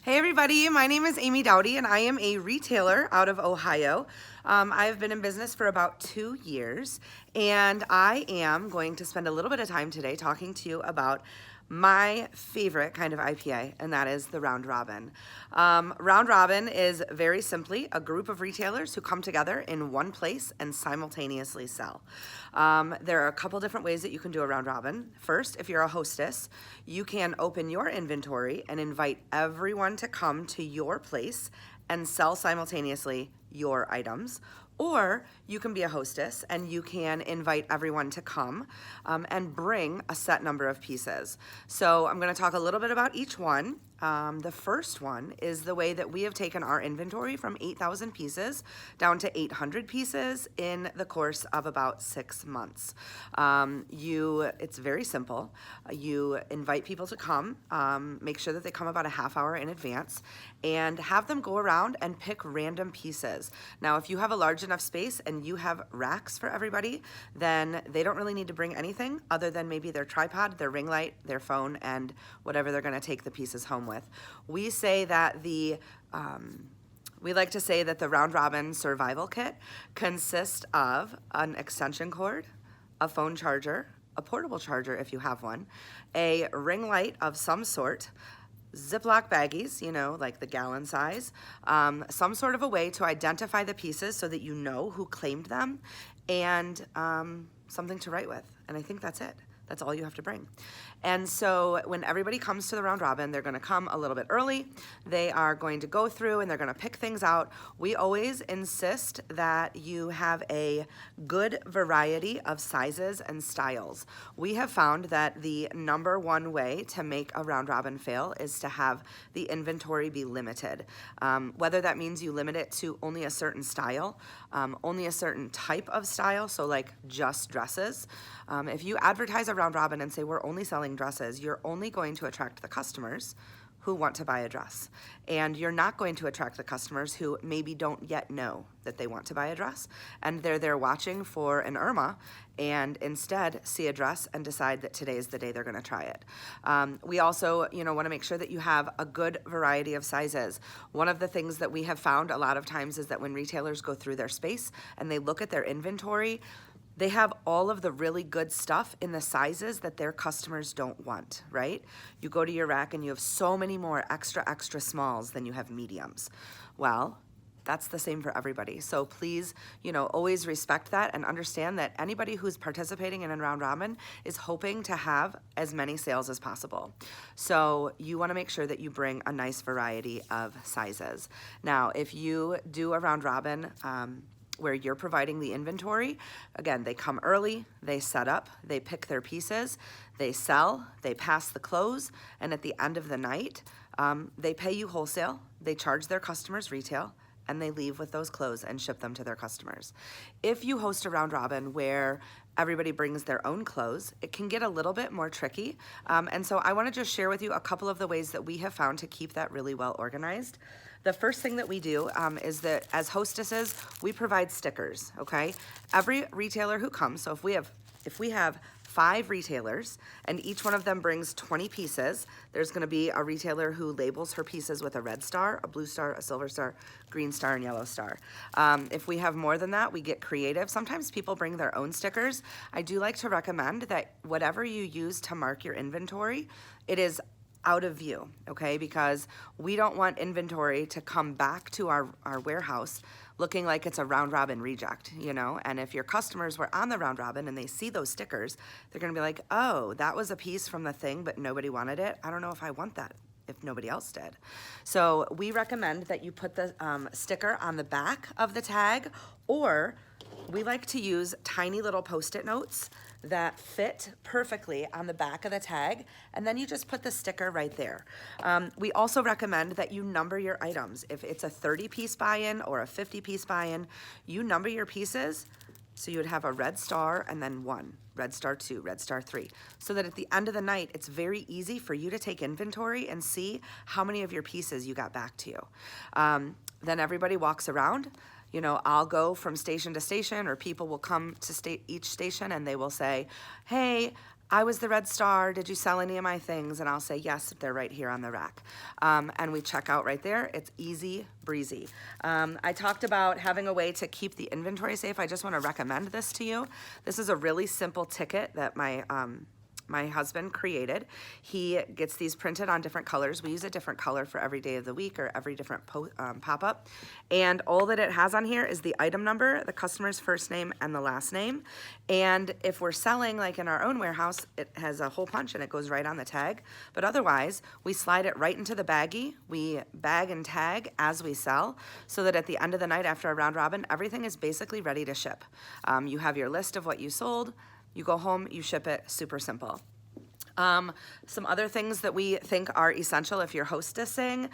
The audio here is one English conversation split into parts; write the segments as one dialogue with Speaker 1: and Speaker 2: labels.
Speaker 1: Hey everybody, my name is Amy Doughty and I am a retailer out of Ohio. I've been in business for about 2 years and I am going to spend a little bit of time today talking to you about my favorite kind of IPA, and that is the Round Robin. Round Robin is very simply a group of retailers who come together in one place and simultaneously sell. There are a couple different ways that you can do a Round Robin. First, if you're a hostess, you can open your inventory and invite everyone to come to your place and sell simultaneously your items. Or you can be a hostess and you can invite everyone to come and bring a set number of pieces. So I'm going to talk a little bit about each one. The first one is the way that we have taken our inventory from 8,000 pieces down to 800 pieces in the course of about 6 months. It's very simple. You invite people to come, make sure that they come about a half hour in advance, and have them go around and pick random pieces. Now, if you have a large enough space and you have racks for everybody, then they don't really need to bring anything other than maybe their tripod, their ring light, their phone, and whatever they're going to take the pieces home with. We say that we like to say that the Round Robin survival kit consists of an extension cord, a phone charger, a portable charger if you have one, a ring light of some sort, Ziploc baggies, like the gallon size, some sort of a way to identify the pieces so that you know who claimed them, and something to write with. And I think that's it. That's all you have to bring. And so when everybody comes to the Round Robin, they're gonna come a little bit early. They are going to go through and they're gonna pick things out. We always insist that you have a good variety of sizes and styles. We have found that the number one way to make a Round Robin fail is to have the inventory be limited. Whether that means you limit it to only a certain style, only a certain type of style, so like just dresses. If you advertise a Round Robin and say we're only selling dresses, you're only going to attract the customers who want to buy a dress. And you're not going to attract the customers who maybe don't yet know that they want to buy a dress. And they're there watching for an Irma and instead see a dress and decide that today is the day they're gonna try it. We also wanna make sure that you have a good variety of sizes. One of the things that we have found a lot of times is that when retailers go through their space and they look at their inventory, they have all of the really good stuff in the sizes that their customers don't want, right? You go to your rack and you have so many more extra smalls than you have mediums. Well, that's the same for everybody. So please, always respect that and understand that anybody who's participating in a Round Robin is hoping to have as many sales as possible. So you wanna make sure that you bring a nice variety of sizes. Now, if you do a Round Robin, where you're providing the inventory, again, they come early, they set up, they pick their pieces, they sell, they pass the close, and at the end of the night, they pay you wholesale, they charge their customers retail, and they leave with those clothes and ship them to their customers. If you host a Round Robin where everybody brings their own clothes, it can get a little bit more tricky. And so I wanna just share with you a couple of the ways that we have found to keep that really well organized. The first thing that we do is that as hostesses, we provide stickers, okay? Every retailer who comes, so if we have 5 retailers and each one of them brings 20 pieces, there's gonna be a retailer who labels her pieces with a red star, a blue star, a silver star, green star, and yellow star. If we have more than that, we get creative. Sometimes people bring their own stickers. I do like to recommend that whatever you use to mark your inventory, it is out of view, okay? Because we don't want inventory to come back to our warehouse looking like it's a Round Robin reject, And if your customers were on the Round Robin and they see those stickers, they're gonna be like, oh, that was a piece from the thing, but nobody wanted it. I don't know if I want that if nobody else did. So we recommend that you put the sticker on the back of the tag, or we like to use tiny little Post-it notes that fit perfectly on the back of the tag, and then you just put the sticker right there. We also recommend that you number your items. If it's a 30-piece buy-in or a 50-piece buy-in, you number your pieces so you would have a red star and then 1, red star 2, red star 3, so that at the end of the night, it's very easy for you to take inventory and see how many of your pieces you got back to you. Then everybody walks around. I'll go from station to station, or people will come to each station and they will say, hey, I was the red star. Did you sell any of my things? And I'll say, yes, they're right here on the rack. And we check out right there. It's easy breezy. I talked about having a way to keep the inventory safe. I just want to recommend this to you. This is a really simple ticket that my husband created. He gets these printed on different colors. We use a different color for every day of the week or every different pop-up. And all that it has on here is the item number, the customer's first name, and the last name. And if we're selling like in our own warehouse, it has a hole punch and it goes right on the tag. But otherwise, we slide it right into the baggie. We bag and tag as we sell so that at the end of the night after a round robin, everything is basically ready to ship. You have your list of what you sold. You go home, you ship it, super simple. Some other things that we think are essential if you're hostessing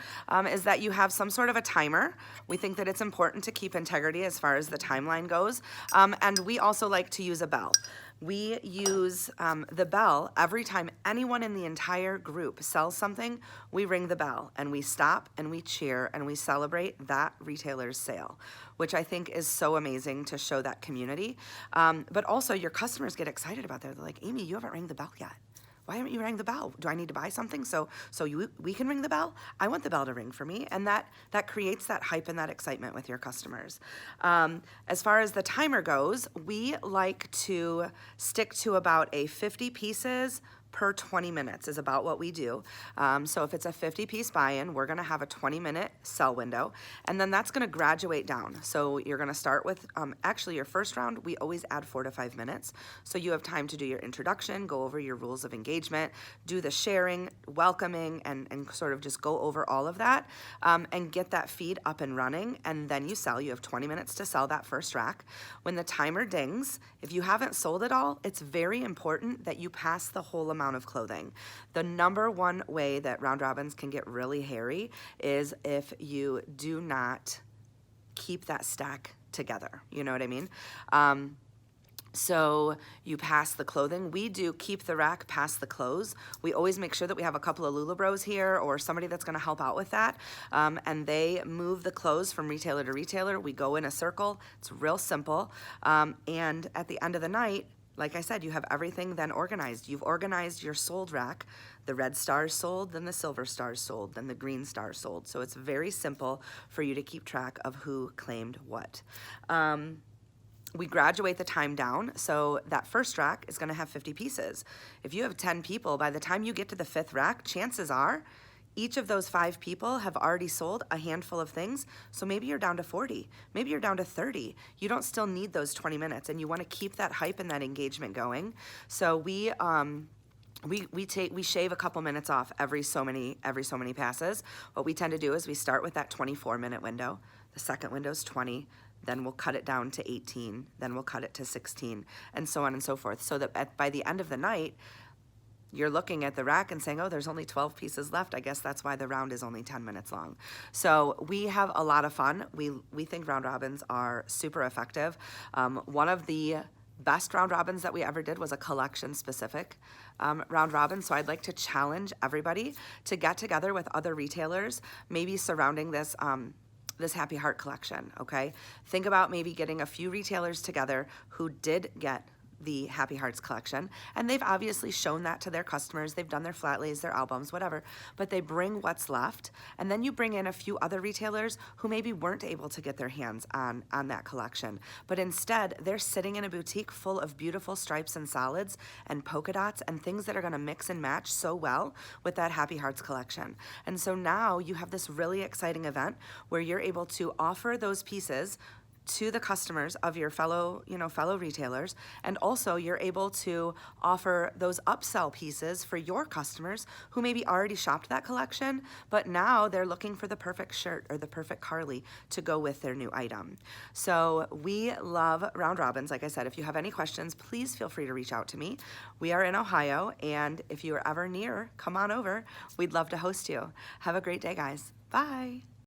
Speaker 1: is that you have some sort of a timer. We think that it's important to keep integrity as far as the timeline goes. And we also like to use a bell. We use the bell every time anyone in the entire group sells something. We ring the bell and we stop and we cheer and we celebrate that retailer's sale, which I think is so amazing to show that community. But also your customers get excited about that. They're like, Amy, you haven't rang the bell yet. Why haven't you rang the bell? Do I need to buy something so we can ring the bell? I want the bell to ring for me. And that creates that hype and that excitement with your customers. As far as the timer goes, we like to stick to about a 50 pieces per 20 minutes is about what we do. So if it's a 50-piece buy-in, we're gonna have a 20-minute sell window, and then that's gonna graduate down. So you're gonna start with, actually your first round, we always add 4 to 5 minutes. So you have time to do your introduction, go over your rules of engagement, do the sharing, welcoming, and sort of just go over all of that, and get that feed up and running, and then you sell. You have 20 minutes to sell that first rack. When the timer dings, if you haven't sold it all, it's very important that you pass the whole amount of clothing. The number one way that round robins can get really hairy is if you do not keep that stack together. You know what I mean? So you pass the clothing. We do keep the rack, pass the clothes. We always make sure that we have a couple of LuLaRoes here or somebody that's gonna help out with that. And they move the clothes from retailer to retailer. We go in a circle. It's real simple. And at the end of the night, like I said, you have everything then organized. You've organized your sold rack. The red stars sold, then the silver stars sold, then the green stars sold. So it's very simple for you to keep track of who claimed what. We graduate the time down, so that first rack is gonna have 50 pieces. If you have 10 people, by the time you get to the 5th rack, chances are each of those 5 people have already sold a handful of things, so maybe you're down to 40, maybe you're down to 30. You don't still need those 20 minutes, and you wanna keep that hype and that engagement going. So we shave a couple minutes off every so many passes. What we tend to do is we start with that 24-minute window. The second window is 20. Then we'll cut it down to 18, then we'll cut it to 16, and so on and so forth. So that by the end of the night, you're looking at the rack and saying, oh, there's only 12 pieces left. I guess that's why the round is only 10 minutes long. So we have a lot of fun. We think round robins are super effective. One of the best round robins that we ever did was a collection specific round robin. So I'd like to challenge everybody to get together with other retailers, maybe surrounding this this Happy Heart collection, okay? Think about maybe getting a few retailers together who did get the Happy Hearts collection, and they've obviously shown that to their customers. They've done their flat lays, their albums, whatever, but they bring what's left, and then you bring in a few other retailers who maybe weren't able to get their hands on that collection, but instead they're sitting in a boutique full of beautiful stripes and solids and polka dots and things that are gonna mix and match so well with that Happy Hearts collection. And so now you have this really exciting event where you're able to offer those pieces to the customers of your fellow retailers, and also you're able to offer those upsell pieces for your customers who maybe already shopped that collection, but now they're looking for the perfect shirt or the perfect Carly to go with their new item. So we love round robins. Like I said, if you have any questions, please feel free to reach out to me. We are in Ohio, and if you are ever near, come on over. We'd love to host you. Have a great day, guys. Bye.